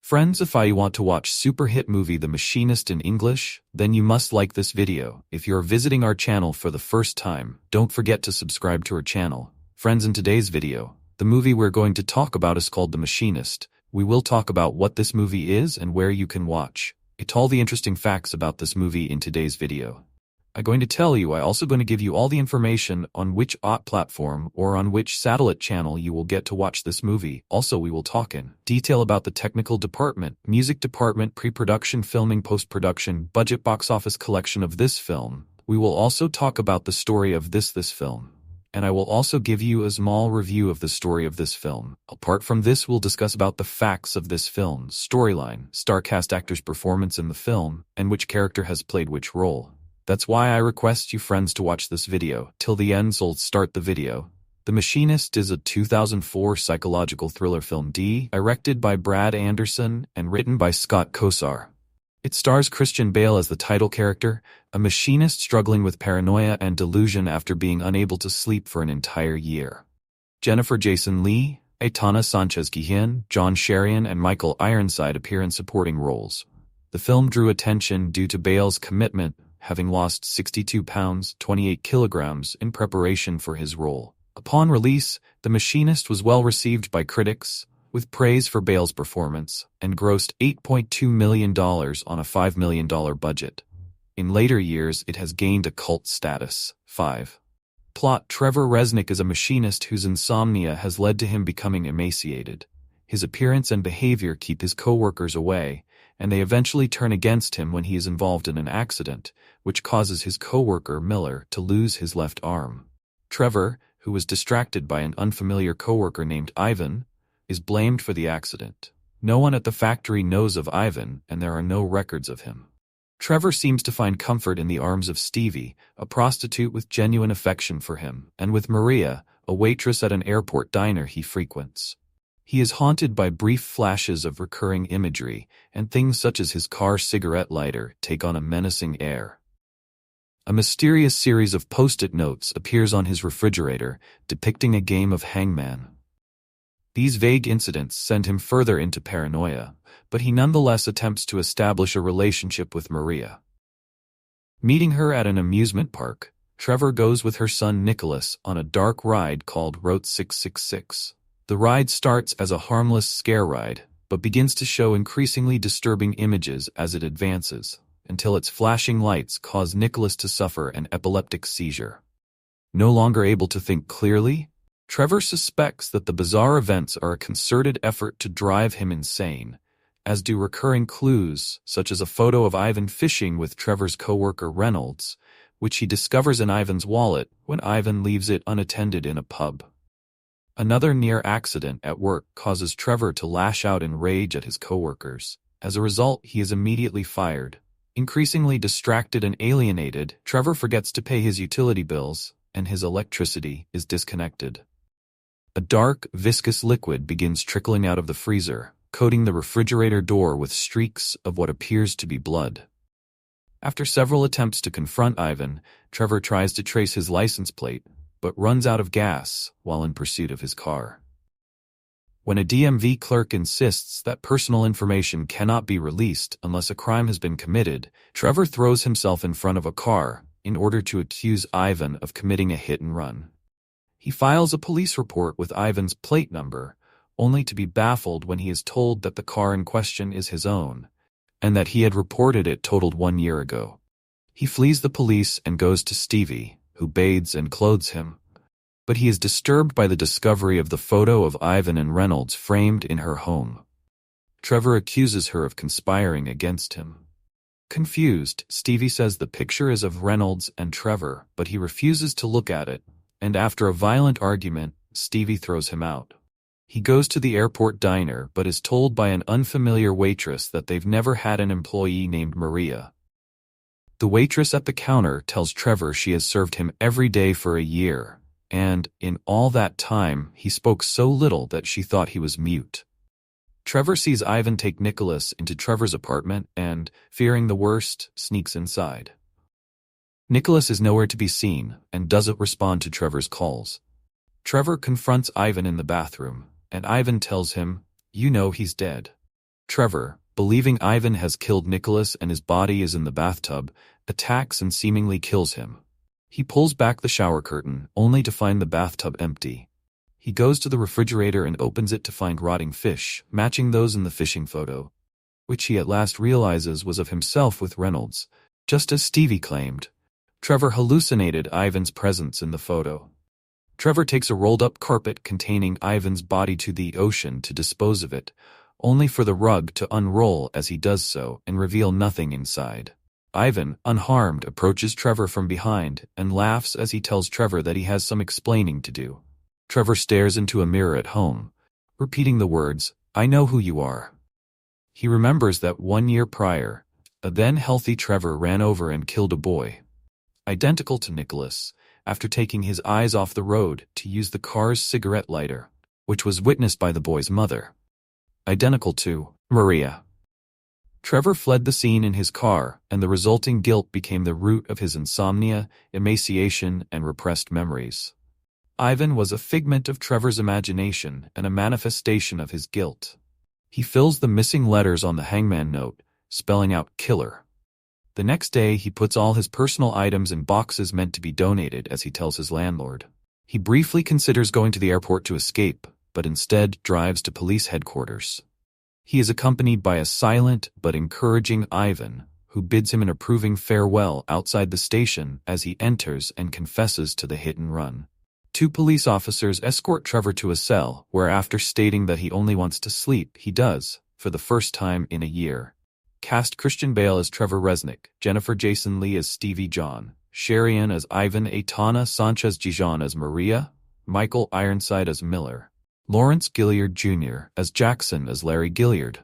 Friends, if you want to watch super hit movie The Machinist in English, then you must like this video. If you're visiting our channel for the first time, don't forget to subscribe to our channel. Friends, in today's video, the movie we're going to talk about is called The Machinist. We will talk about what this movie is and where you can watch it, all the interesting facts about this movie in today's video. I'm going to tell you, I'm also going to give you all the information on which platform or on which satellite channel you will get to watch this movie. Also, we will talk in detail about the technical department, music department, pre-production, filming, post-production, budget, box office collection of this film. We will also talk about the story of this film. And I will also give you a small review of the story of this film. Apart from this, we'll discuss about the facts of this film's storyline, star cast, actors' performance in the film, and which character has played which role. That's why I request you friends to watch this video till the end, so let's start the video. The Machinist is a 2004 psychological thriller film directed by Brad Anderson and written by Scott Kosar. It stars Christian Bale as the title character, a machinist struggling with paranoia and delusion after being unable to sleep for an entire year. Jennifer Jason Leigh, Aitana Sanchez-Guillen, John Sharian, and Michael Ironside appear in supporting roles. The film drew attention due to Bale's commitment, having lost 62 pounds, 28 kilograms in preparation for his role. Upon release, The Machinist was well received by critics, with praise for Bale's performance, and grossed $8.2 million on a $5 million budget. In later years, it has gained a cult status. 5. Plot: Trevor Resnick is a machinist whose insomnia has led to him becoming emaciated. His appearance and behavior keep his co-workers away, and they eventually turn against him when he is involved in an accident, which causes his co-worker Miller to lose his left arm. Trevor, who was distracted by an unfamiliar co-worker named Ivan, is blamed for the accident. No one at the factory knows of Ivan, and there are no records of him. Trevor seems to find comfort in the arms of Stevie, a prostitute with genuine affection for him, and with Maria, a waitress at an airport diner he frequents. He is haunted by brief flashes of recurring imagery, and things such as his car cigarette lighter take on a menacing air. A mysterious series of post-it notes appears on his refrigerator, depicting a game of hangman. These vague incidents send him further into paranoia, but he nonetheless attempts to establish a relationship with Maria. Meeting her at an amusement park, Trevor goes with her son Nicholas on a dark ride called Route 666. The ride starts as a harmless scare ride, but begins to show increasingly disturbing images as it advances, until its flashing lights cause Nicholas to suffer an epileptic seizure. No longer able to think clearly, Trevor suspects that the bizarre events are a concerted effort to drive him insane, as do recurring clues such as a photo of Ivan fishing with Trevor's co-worker Reynolds, which he discovers in Ivan's wallet when Ivan leaves it unattended in a pub. Another near accident at work causes Trevor to lash out in rage at his coworkers. As a result, he is immediately fired. Increasingly distracted and alienated, Trevor forgets to pay his utility bills, and his electricity is disconnected. A dark, viscous liquid begins trickling out of the freezer, coating the refrigerator door with streaks of what appears to be blood. After several attempts to confront Ivan, Trevor tries to trace his license plate, but runs out of gas while in pursuit of his car. When a DMV clerk insists that personal information cannot be released unless a crime has been committed, Trevor throws himself in front of a car in order to accuse Ivan of committing a hit and run. He files a police report with Ivan's plate number, only to be baffled when he is told that the car in question is his own, and that he had reported it totaled 1 year ago. He flees the police and goes to Stevie, who bathes and clothes him, but he is disturbed by the discovery of the photo of Ivan and Reynolds framed in her home. Trevor accuses her of conspiring against him. Confused, Stevie says the picture is of Reynolds and Trevor, but he refuses to look at it, and after a violent argument, Stevie throws him out. He goes to the airport diner but is told by an unfamiliar waitress that they've never had an employee named Maria. The waitress at the counter tells Trevor she has served him every day for a year, and, in all that time, he spoke so little that she thought he was mute. Trevor sees Ivan take Nicholas into Trevor's apartment and, fearing the worst, sneaks inside. Nicholas is nowhere to be seen and doesn't respond to Trevor's calls. Trevor confronts Ivan in the bathroom, and Ivan tells him, "You know he's dead." Trevor, believing Ivan has killed Nicholas and his body is in the bathtub, attacks and seemingly kills him. He pulls back the shower curtain, only to find the bathtub empty. He goes to the refrigerator and opens it to find rotting fish, matching those in the fishing photo, which he at last realizes was of himself with Reynolds, just as Stevie claimed. Trevor hallucinated Ivan's presence in the photo. Trevor takes a rolled-up carpet containing Ivan's body to the ocean to dispose of it, only for the rug to unroll as he does so and reveal nothing inside. Ivan, unharmed, approaches Trevor from behind and laughs as he tells Trevor that he has some explaining to do. Trevor stares into a mirror at home, repeating the words, "I know who you are." He remembers that 1 year prior, a then-healthy Trevor ran over and killed a boy, identical to Nicholas, after taking his eyes off the road to use the car's cigarette lighter, which was witnessed by the boy's mother. Identical to Maria. Trevor fled the scene in his car, and the resulting guilt became the root of his insomnia, emaciation, and repressed memories. Ivan was a figment of Trevor's imagination and a manifestation of his guilt. He fills the missing letters on the hangman note, spelling out killer. The next day he puts all his personal items in boxes meant to be donated as he tells his landlord. He briefly considers going to the airport to escape, but instead drives to police headquarters. He is accompanied by a silent but encouraging Ivan, who bids him an approving farewell outside the station as he enters and confesses to the hit and run. 2 police officers escort Trevor to a cell, where after stating that he only wants to sleep, he does, for the first time in a year. Cast Christian Bale as Trevor Resnick, Jennifer Jason Leigh as Stevie John, Sharian as Ivan, Aitana Sanchez Gijon as Maria, Michael Ironside as Miller, Lawrence Gilliard Jr. as Jackson as Larry Gilliard,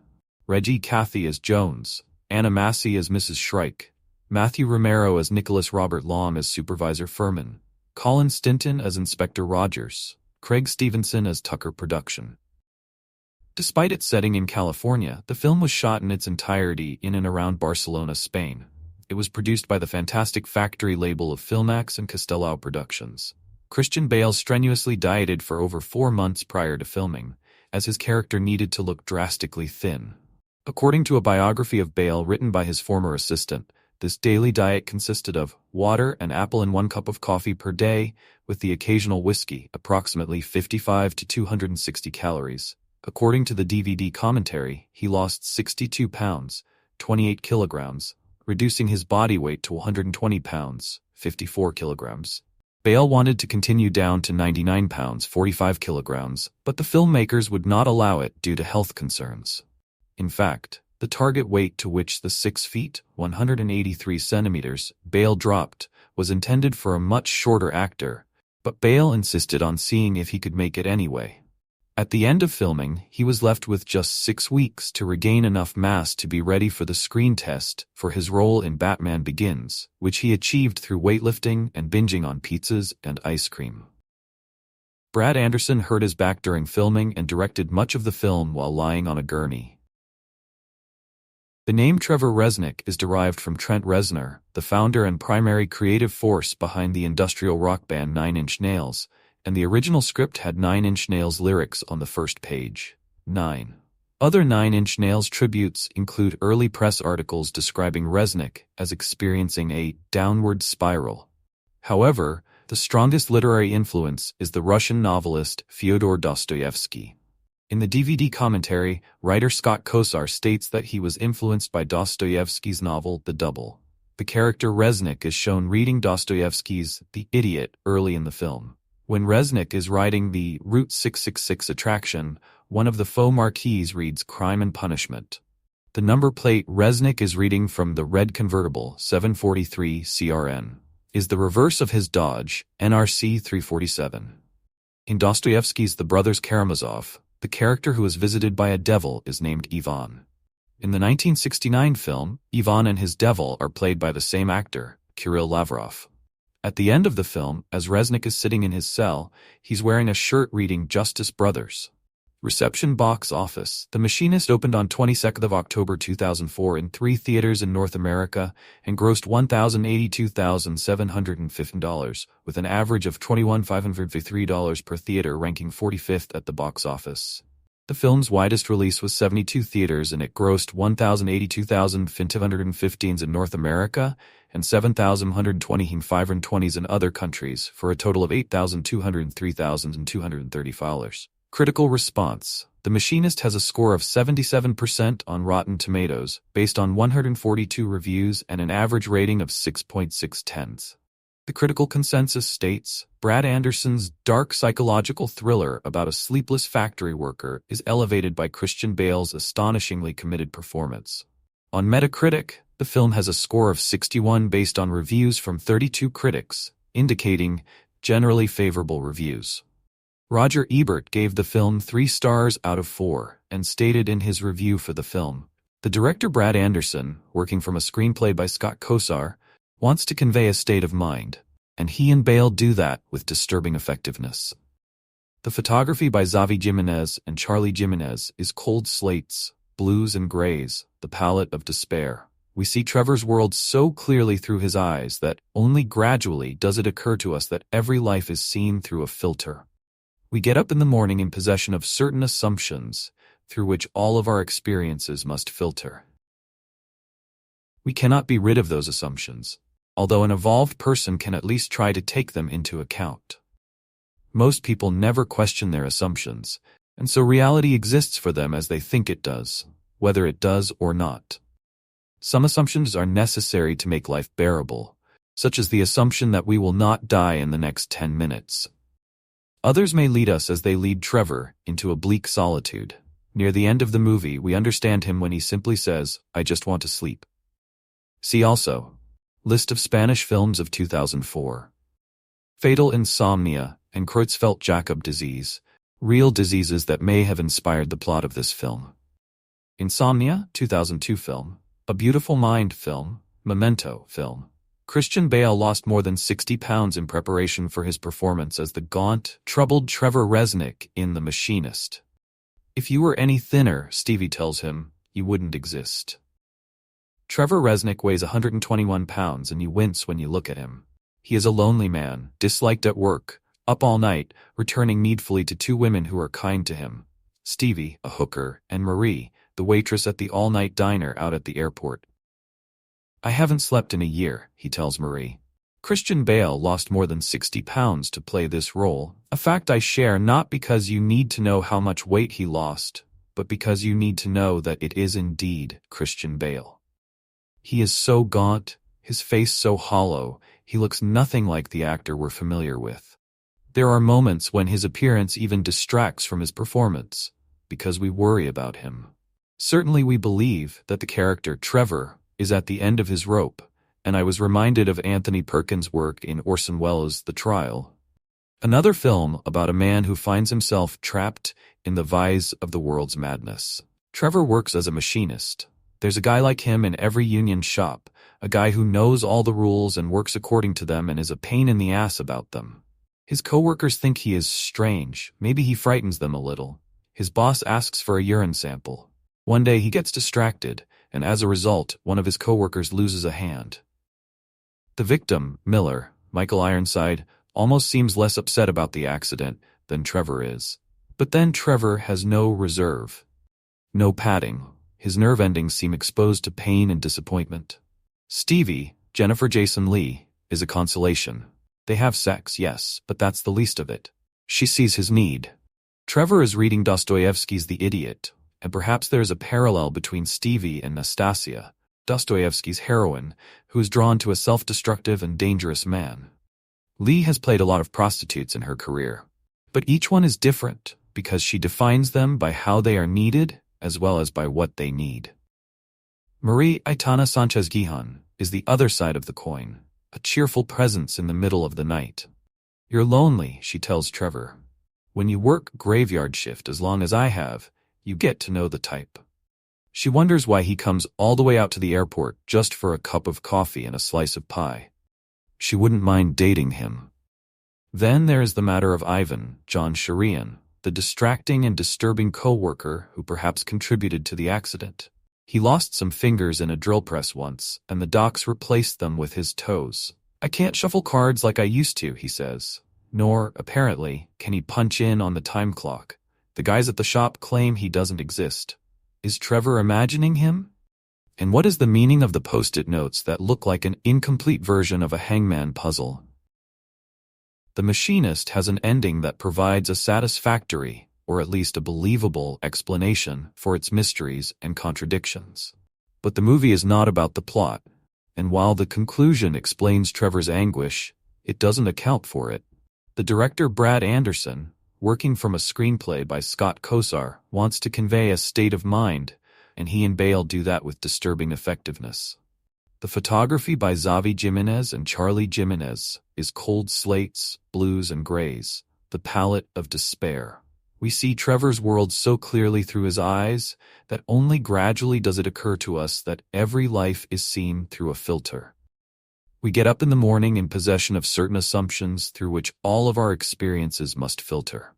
Reggie Cathy as Jones, Anna Massey as Mrs. Shrike, Matthew Romero as Nicholas, Robert Lahm as Supervisor Furman, Colin Stinton as Inspector Rogers, Craig Stevenson as Tucker Production. Despite its setting in California, the film was shot in its entirety in and around Barcelona, Spain. It was produced by the Fantastic Factory label of Filmax and Castelao Productions. Christian Bale strenuously dieted for over 4 months prior to filming, as his character needed to look drastically thin. According to a biography of Bale written by his former assistant, this daily diet consisted of water, an apple, and 1 cup of coffee per day, with the occasional whiskey, approximately 55 to 260 calories. According to the DVD commentary, he lost 62 pounds, 28 kilograms, reducing his body weight to 120 pounds, 54 kilograms. Bale wanted to continue down to 99 pounds, 45 kilograms, but the filmmakers would not allow it due to health concerns. In fact, the target weight to which the 6 feet, 183 centimeters, Bale dropped was intended for a much shorter actor, but Bale insisted on seeing if he could make it anyway. At the end of filming, he was left with just 6 weeks to regain enough mass to be ready for the screen test for his role in Batman Begins, which he achieved through weightlifting and binging on pizzas and ice cream. Brad Anderson hurt his back during filming and directed much of the film while lying on a gurney. The name Trevor Resnick is derived from Trent Reznor, the founder and primary creative force behind the industrial rock band 9 Inch Nails, and the original script had 9 Inch Nails lyrics on the first page. 9. Other 9 Inch Nails tributes include early press articles describing Resnick as experiencing a downward spiral. However, the strongest literary influence is the Russian novelist Fyodor Dostoevsky. In the DVD commentary, writer Scott Kosar states that he was influenced by Dostoevsky's novel The Double. The character Resnick is shown reading Dostoevsky's The Idiot early in the film. When Resnick is riding the Route 666 attraction, one of the faux marquees reads Crime and Punishment. The number plate Resnick is reading from the red convertible 743 CRN is the reverse of his Dodge NRC 347. In Dostoevsky's The Brothers Karamazov, the character who is visited by a devil is named Ivan. In the 1969 film, Ivan and his devil are played by the same actor, Kirill Lavrov. At the end of the film, as Resnick is sitting in his cell, he's wearing a shirt reading Justice Brothers. Reception box office. The Machinist opened on 22nd of October 2004 in 3 theaters in North America and grossed $1,082,750, with an average of $21,553 per theater, ranking 45th at the box office. The film's widest release was 72 theaters and it grossed 1,082,515 in North America and 7,120 in other countries for a total of $8,203,230. Critical response. The Machinist has a score of 77% on Rotten Tomatoes, based on 142 reviews and an average rating of 6.6. The critical consensus states, Brad Anderson's dark psychological thriller about a sleepless factory worker is elevated by Christian Bale's astonishingly committed performance. On Metacritic, the film has a score of 61 based on reviews from 32 critics, indicating generally favorable reviews. Roger Ebert gave the film 3 stars out of 4 and stated in his review for the film, the director Brad Anderson, working from a screenplay by Scott Kosar, wants to convey a state of mind, and he and Bale do that with disturbing effectiveness. The photography by Xavi Jimenez and Charlie Jimenez is cold slates, blues and grays, the palette of despair. We see Trevor's world so clearly through his eyes that only gradually does it occur to us that every life is seen through a filter. We get up in the morning in possession of certain assumptions through which all of our experiences must filter. We cannot be rid of those assumptions, although an evolved person can at least try to take them into account. Most people never question their assumptions, and so reality exists for them as they think it does, whether it does or not. Some assumptions are necessary to make life bearable, such as the assumption that we will not die in the next 10 minutes. Others may lead us as they lead Trevor into a bleak solitude. Near the end of the movie, we understand him when he simply says, I just want to sleep. See also, List of Spanish films of 2004. Fatal Insomnia and Creutzfeldt-Jakob disease, real diseases that may have inspired the plot of this film. Insomnia, 2002 film. A Beautiful Mind film. Memento film. Christian Bale lost more than 60 pounds in preparation for his performance as the gaunt, troubled Trevor Resnick in The Machinist. If you were any thinner, Stevie tells him, you wouldn't exist. Trevor Resnick weighs 121 pounds and you wince when you look at him. He is a lonely man, disliked at work, up all night, returning needfully to 2 women who are kind to him. Stevie, a hooker, and Marie, the waitress at the all-night diner out at the airport. I haven't slept in a year, he tells Marie. Christian Bale lost more than 60 pounds to play this role, a fact I share not because you need to know how much weight he lost, but because you need to know that it is indeed Christian Bale. He is so gaunt, his face so hollow, he looks nothing like the actor we're familiar with. There are moments when his appearance even distracts from his performance, because we worry about him. Certainly we believe that the character Trevor is at the end of his rope, and I was reminded of Anthony Perkins' work in Orson Welles' The Trial, another film about a man who finds himself trapped in the vise of the world's madness. Trevor works as a machinist. There's a guy like him in every union shop, a guy who knows all the rules and works according to them and is a pain in the ass about them. His coworkers think he is strange, maybe he frightens them a little. His boss asks for a urine sample. One day he gets distracted, and as a result, one of his coworkers loses a hand. The victim, Miller, Michael Ironside, almost seems less upset about the accident than Trevor is. But then Trevor has no reserve. No padding. His nerve endings seem exposed to pain and disappointment. Stevie, Jennifer Jason Leigh, is a consolation. They have sex, yes, but that's the least of it. She sees his need. Trevor is reading Dostoevsky's The Idiot, and perhaps there is a parallel between Stevie and Nastasia, Dostoevsky's heroine, who is drawn to a self-destructive and dangerous man. Leigh has played a lot of prostitutes in her career, but each one is different because she defines them by how they are needed as well as by what they need. Marie Aitana Sanchez-Gijon is the other side of the coin, a cheerful presence in the middle of the night. You're lonely, she tells Trevor. When you work graveyard shift as long as I have, you get to know the type. She wonders why he comes all the way out to the airport just for a cup of coffee and a slice of pie. She wouldn't mind dating him. Then there is the matter of Ivan, John Sharian, the distracting and disturbing co-worker who perhaps contributed to the accident. He lost some fingers in a drill press once, and the docs replaced them with his toes. I can't shuffle cards like I used to, he says. Nor, apparently, can he punch in on the time clock. The guys at the shop claim he doesn't exist. Is Trevor imagining him? And what is the meaning of the post-it notes that look like an incomplete version of a hangman puzzle? The Machinist has an ending that provides a satisfactory, or at least a believable, explanation for its mysteries and contradictions. But the movie is not about the plot, and while the conclusion explains Trevor's anguish, it doesn't account for it. The director Brad Anderson, working from a screenplay by Scott Kosar, wants to convey a state of mind, and he and Bale do that with disturbing effectiveness. The photography by Xavi Jimenez and Charlie Jimenez is cold slates, blues and grays, the palette of despair. We see Trevor's world so clearly through his eyes that only gradually does it occur to us that every life is seen through a filter. We get up in the morning in possession of certain assumptions through which all of our experiences must filter.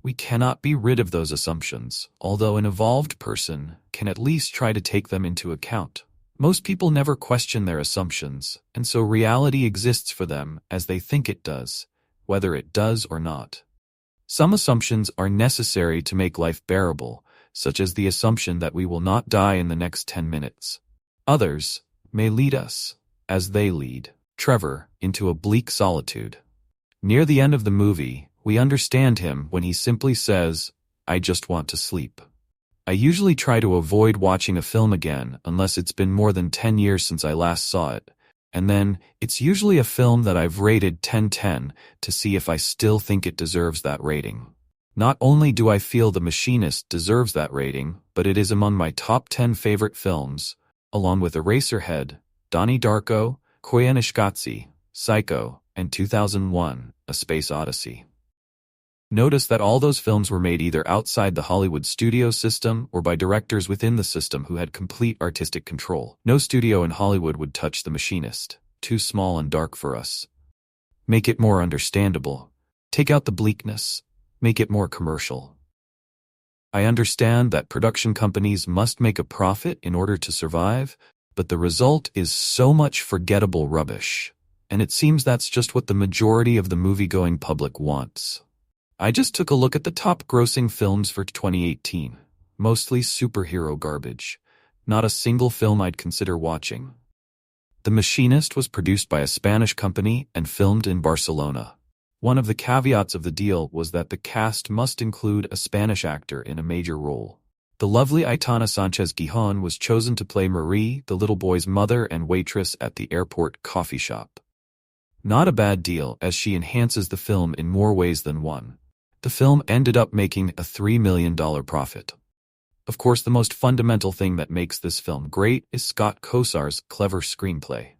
We cannot be rid of those assumptions, although an evolved person can at least try to take them into account. Most people never question their assumptions, and so reality exists for them as they think it does, whether it does or not. Some assumptions are necessary to make life bearable, such as the assumption that we will not die in the next 10 minutes. Others may lead us, as they lead Trevor, into a bleak solitude. Near the end of the movie, we understand him when he simply says, "I just want to sleep." I usually try to avoid watching a film again unless it's been more than 10 years since I last saw it, and then it's usually a film that I've rated 10/10 to see if I still think it deserves that rating. Not only do I feel The Machinist deserves that rating, but it is among my top 10 favorite films, along with Eraserhead, Donnie Darko, Koyaanisqatsi, Psycho, and 2001, A Space Odyssey. Notice that all those films were made either outside the Hollywood studio system or by directors within the system who had complete artistic control. No studio in Hollywood would touch The Machinist. Too small and dark for us. Make it more understandable. Take out the bleakness. Make it more commercial. I understand that production companies must make a profit in order to survive, but the result is so much forgettable rubbish. And it seems that's just what the majority of the movie-going public wants. I just took a look at the top-grossing films for 2018. Mostly superhero garbage. Not a single film I'd consider watching. The Machinist was produced by a Spanish company and filmed in Barcelona. One of the caveats of the deal was that the cast must include a Spanish actor in a major role. The lovely Aitana Sanchez Gijon was chosen to play Marie, the little boy's mother and waitress at the airport coffee shop. Not a bad deal, as she enhances the film in more ways than one. The film ended up making a $3 million profit. Of course, the most fundamental thing that makes this film great is Scott Kosar's clever screenplay.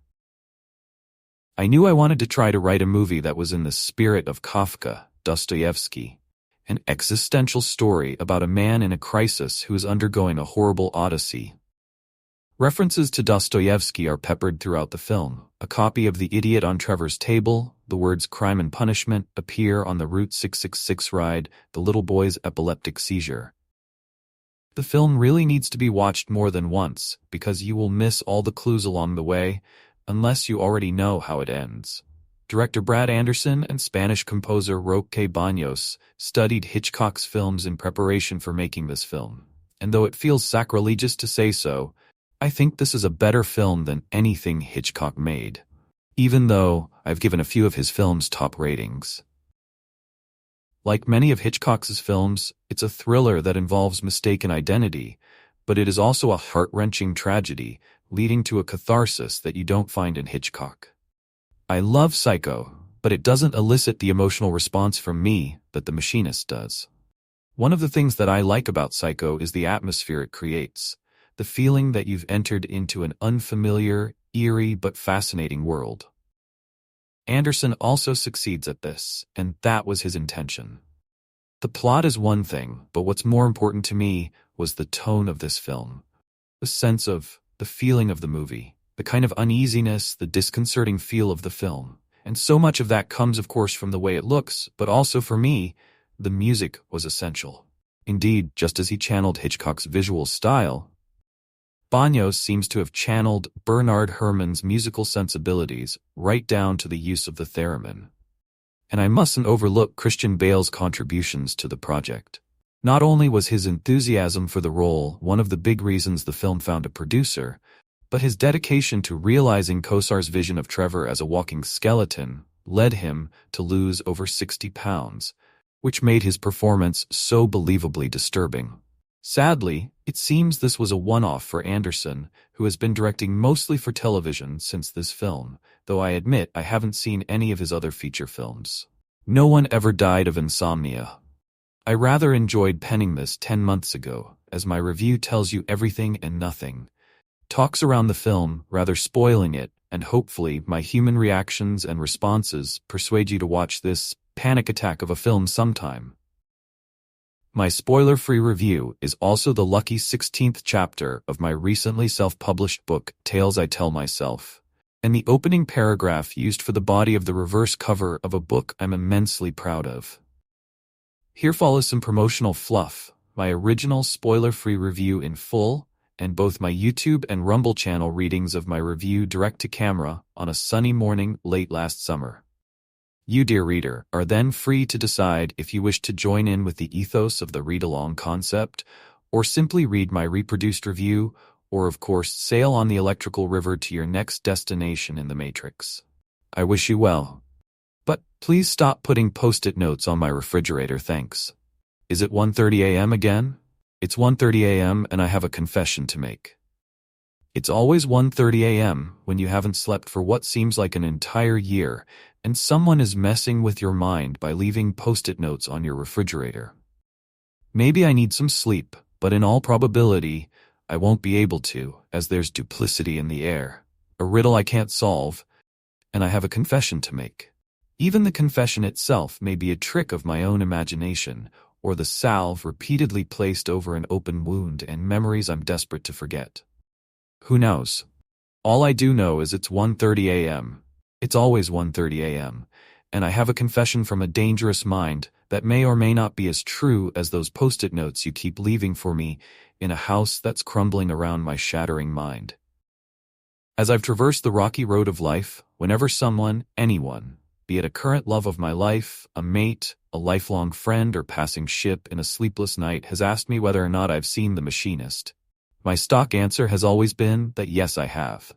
I knew I wanted to try to write a movie that was in the spirit of Kafka, Dostoevsky, an existential story about a man in a crisis who is undergoing a horrible odyssey. References to Dostoevsky are peppered throughout the film. A copy of The Idiot on Trevor's table, the words crime and punishment appear on the Route 666 ride, the little boy's epileptic seizure. The film really needs to be watched more than once, because you will miss all the clues along the way, unless you already know how it ends. Director Brad Anderson and Spanish composer Roque Baños studied Hitchcock's films in preparation for making this film, and though it feels sacrilegious to say so, I think this is a better film than anything Hitchcock made, even though I've given a few of his films top ratings. Like many of Hitchcock's films, it's a thriller that involves mistaken identity, but it is also a heart-wrenching tragedy, leading to a catharsis that you don't find in Hitchcock. I love Psycho, but it doesn't elicit the emotional response from me that The Machinist does. One of the things that I like about Psycho is the atmosphere it creates. The feeling that you've entered into an unfamiliar, eerie but fascinating world. Anderson also succeeds at this, and that was his intention. The plot is one thing, but what's more important to me was the tone of this film. The sense of, the feeling of the movie, the kind of uneasiness, the disconcerting feel of the film. And so much of that comes, of course, from the way it looks, but also for me, the music was essential. Indeed, just as he channeled Hitchcock's visual style, Baños seems to have channeled Bernard Herrmann's musical sensibilities right down to the use of the theremin. And I mustn't overlook Christian Bale's contributions to the project. Not only was his enthusiasm for the role one of the big reasons the film found a producer, but his dedication to realizing Kosar's vision of Trevor as a walking skeleton led him to lose over 60 pounds, which made his performance so believably disturbing. Sadly, it seems this was a one-off for Anderson, who has been directing mostly for television since this film, though I admit I haven't seen any of his other feature films. No one ever died of insomnia. I rather enjoyed penning this 10 months ago, as my review tells you everything and nothing. Talks around the film, rather spoiling it, and hopefully my human reactions and responses persuade you to watch this panic attack of a film sometime. My spoiler-free review is also the lucky 16th chapter of my recently self-published book, Tales I Tell Myself, and the opening paragraph used for the body of the reverse cover of a book I'm immensely proud of. Here follows some promotional fluff, my original spoiler-free review in full, and both my YouTube and Rumble channel readings of my review direct-to-camera on a sunny morning late last summer. You, dear reader, are then free to decide if you wish to join in with the ethos of the read-along concept, or simply read my reproduced review, or of course sail on the electrical river to your next destination in the Matrix. I wish you well. But please stop putting post-it notes on my refrigerator, thanks. Is it 1:30 a.m. again? It's 1:30 a.m. and I have a confession to make. It's always 1:30 a.m. when you haven't slept for what seems like an entire year, and someone is messing with your mind by leaving post-it notes on your refrigerator. Maybe I need some sleep, but in all probability, I won't be able to, as there's duplicity in the air, a riddle I can't solve, and I have a confession to make. Even the confession itself may be a trick of my own imagination, or the salve repeatedly placed over an open wound and memories I'm desperate to forget. Who knows? All I do know is it's 1:30 a.m. It's always 1:30 a.m., and I have a confession from a dangerous mind that may or may not be as true as those post-it notes you keep leaving for me in a house that's crumbling around my shattering mind. As I've traversed the rocky road of life, whenever someone, anyone, be it a current love of my life, a mate, a lifelong friend, or passing ship in a sleepless night, has asked me whether or not I've seen The Machinist, my stock answer has always been that yes, I have.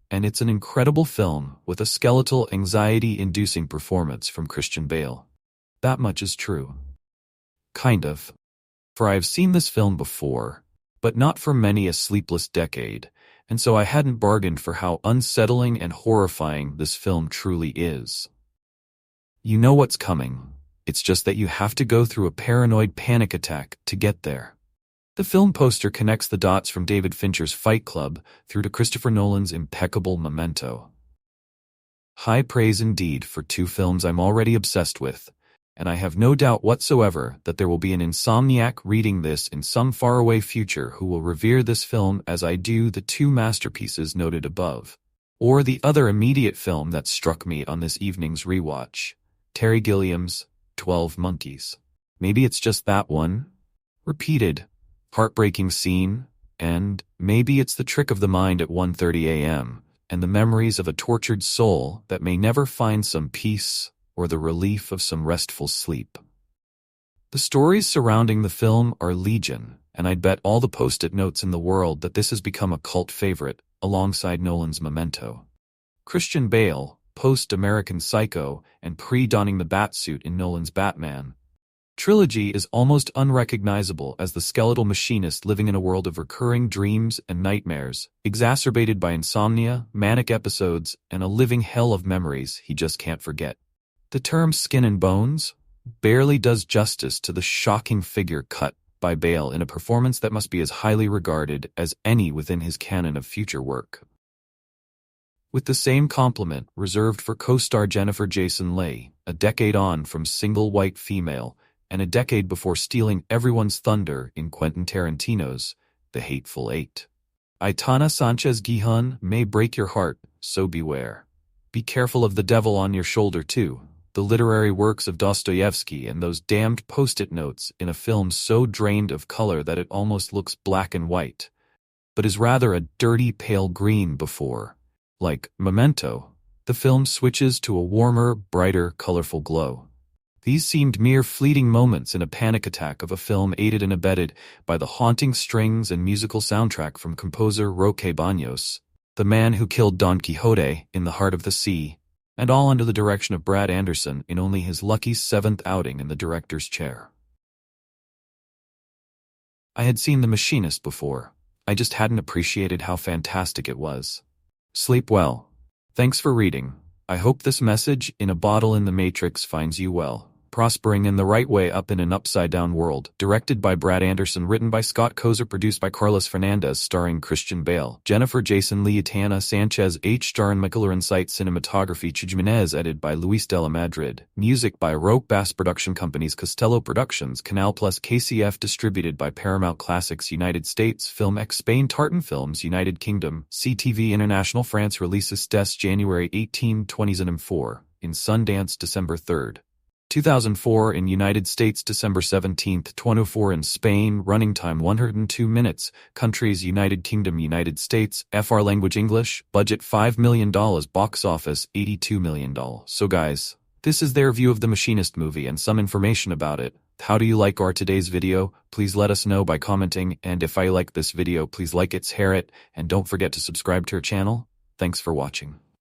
And it's an incredible film with a skeletal, anxiety-inducing performance from Christian Bale. That much is true. Kind of. For I have seen this film before, but not for many a sleepless decade, and so I hadn't bargained for how unsettling and horrifying this film truly is. You know what's coming. It's just that you have to go through a paranoid panic attack to get there. The film poster connects the dots from David Fincher's Fight Club through to Christopher Nolan's impeccable Memento. High praise indeed for two films I'm already obsessed with, and I have no doubt whatsoever that there will be an insomniac reading this in some faraway future who will revere this film as I do the two masterpieces noted above. Or the other immediate film that struck me on this evening's rewatch, Terry Gilliam's 12 Monkeys. Maybe it's just that one repeated, heartbreaking scene, and maybe it's the trick of the mind at 1:30 a.m., and the memories of a tortured soul that may never find some peace or the relief of some restful sleep. The stories surrounding the film are legion, and I'd bet all the post-it notes in the world that this has become a cult favorite, alongside Nolan's Memento. Christian Bale, post-American Psycho, and pre-donning the Batsuit in Nolan's Batman, trilogy is almost unrecognizable as the skeletal machinist living in a world of recurring dreams and nightmares, exacerbated by insomnia, manic episodes, and a living hell of memories he just can't forget. The term skin and bones barely does justice to the shocking figure cut by Bale in a performance that must be as highly regarded as any within his canon of future work. With the same compliment reserved for co-star Jennifer Jason Leigh, a decade on from Single White Female, and a decade before stealing everyone's thunder in Quentin Tarantino's The Hateful Eight. Aitana Sanchez Gijón may break your heart, so beware. Be careful of the devil on your shoulder too, the literary works of Dostoevsky and those damned post-it notes in a film so drained of color that it almost looks black and white, but is rather a dirty pale green before, like Memento, the film switches to a warmer, brighter, colorful glow. These seemed mere fleeting moments in a panic attack of a film aided and abetted by the haunting strings and musical soundtrack from composer Roque Baños, the man who killed Don Quixote in the Heart of the Sea, and all under the direction of Brad Anderson in only his lucky 7th outing in the director's chair. I had seen The Machinist before. I just hadn't appreciated how fantastic it was. Sleep well. Thanks for reading. I hope this message in a bottle in the Matrix finds you well, prospering in the right way up in an upside-down world. Directed by Brad Anderson, written by Scott Kosar, produced by Carlos Fernández, starring Christian Bale, Jennifer Jason Leigh, Tana Sanchez, H. Starren McElaren. Site cinematography Jimenez, edited by Luis de la Madrid. Music by Roque Bass Production Companies, Castelao Productions, Canal Plus KCF. Distributed by Paramount Classics United States, Filmax Spain, Tartan Films United Kingdom, CTV International France. Releases des January 18, 2004, in Sundance December 3, 2004 in United States, December 17, 2004 in Spain. Running time 102 minutes. Countries: United Kingdom, United States. FR language English. Budget $5 million. Box office $82 million. So guys, this is their view of the Machinist movie and some information about it. How do you like our today's video? Please let us know by commenting, and if I like this video, please like it, share it, and don't forget to subscribe to our channel. Thanks for watching.